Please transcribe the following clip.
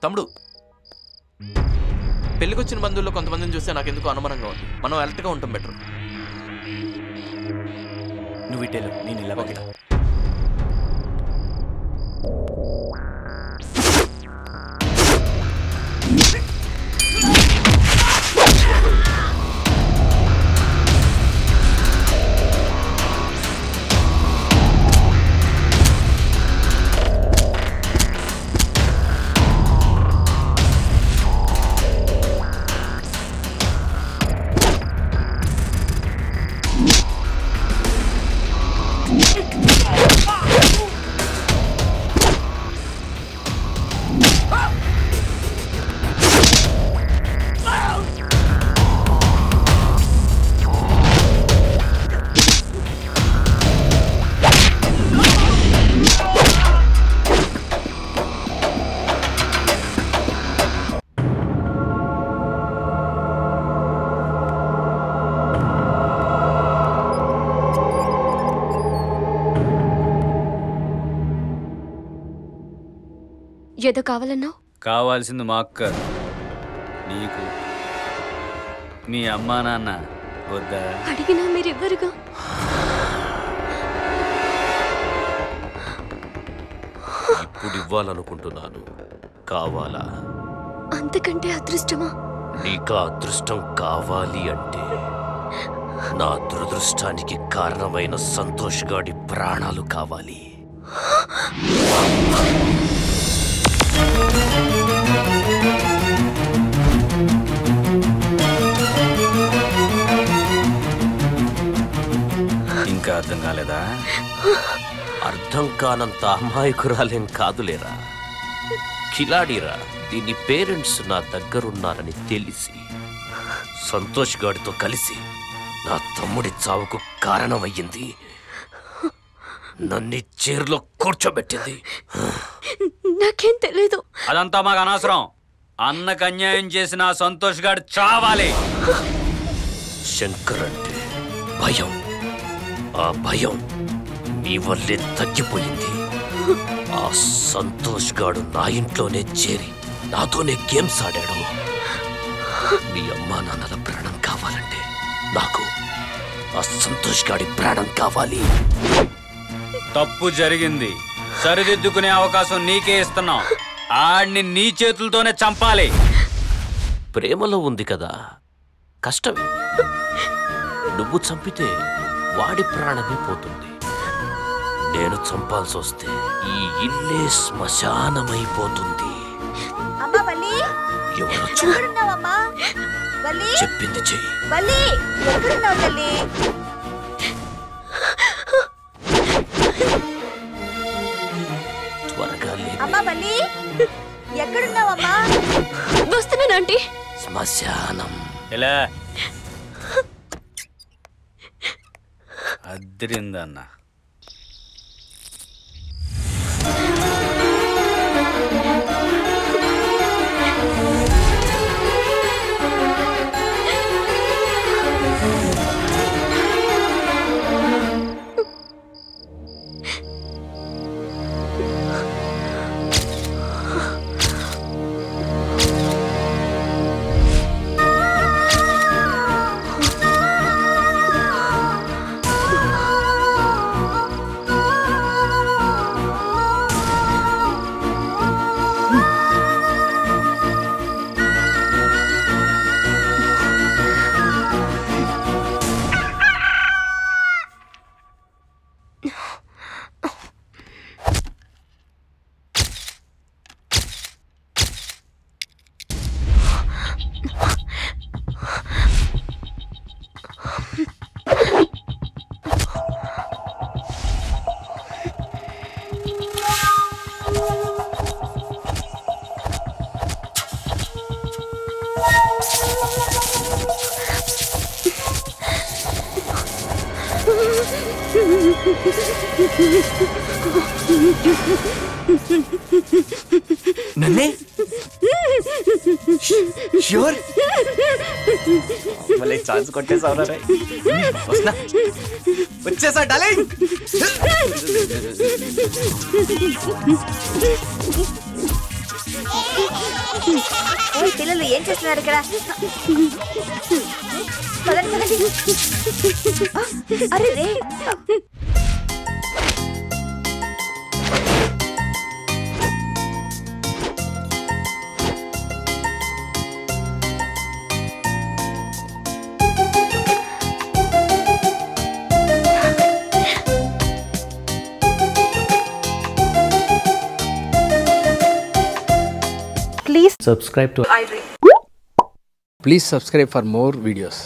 తమ్ముడు, పెళ్ళికొచ్చిన బంధువుల్లో కొంతమందిని చూస్తే నాకు ఎందుకు అనుమానంగా ఉంది. మనం అలర్ట్గా ఉంటాం బెటర్. నువ్వు ఇటేలు, నేను ఇలా ఓకేనా? ఏదో కావాలన్నావు? కావాల్సింది మా అక్క, నీకు. మీ అమ్మా నాన్న వద్దా? అడిగినా మీరెవ్వరుగా. ఇప్పుడు ఇవ్వాలనుకుంటున్నాను. కావాలా? అంతకంటే అదృష్టమా? నీకా అదృష్టం కావాలి అంటే నా దురదృష్టానికి కారణమైన సంతోష్ గాడి ప్రాణాలు కావాలి. ఇంకా అర్థం కాలేదా? అర్థం కానంత అమాయకురాలేం కాదులేరా, కిలాడిరా. దీని పేరెంట్స్ నా దగ్గరున్నారని తెలిసి సంతోష్ గాడితో కలిసి నా తమ్ముడి చావుకు కారణమయ్యింది. నన్ను చైర్లో కూర్చోబెట్టింది. నాకేం తెలీదు. అదంతా మాకు అనవసరం. అన్నకు అన్యాయం చేసిన సంతోష్ గాడు చావాలి. శంకర్ అంటే భయం. ఆ భయం నీ వల్లే తగ్గిపోయింది. ఆ సంతోష్ గాడు నా ఇంట్లోనే చేరి నాతోనే గేమ్స్ ఆడాడు. మీ అమ్మా నాన్నల ప్రాణం కావాలంటే నాకు ఆ సంతోష్ గాడి ప్రాణం కావాలి. తప్పు జరిగింది, సరిదిద్దుకునే అవకాశం నీకే ఇస్తున్నాం. ఆడిని నీ చేతులతోనే చంపాలి. ప్రేమలో ఉంది కదా, కష్టమే. నువ్వు చంపితే వాడి ప్రాణమే పోతుంది. నేను చంపాల్సి వస్తే ఈ ఇల్లే శ్మశానమైపోతుంది. చెప్పింది చెయ్యి. త్వరగా ఎక్కడున్నావమ్మా? వస్తున్నానంటీ. శ్మశానం. ఎలా అద్దరిందన్న. నన్నే ష్యూర్ మళ్ళీ ఛాన్స్ కొట్టేసావురా రే. వస్తున్నా, వచ్చేసా డార్లింగ్. ఓయ్ పిల్లలు ఏం చేస్తున్నారు ఇక్కడ? పదండి, పదండి. అరే రే. Subscribe to. Please subscribe for more videos.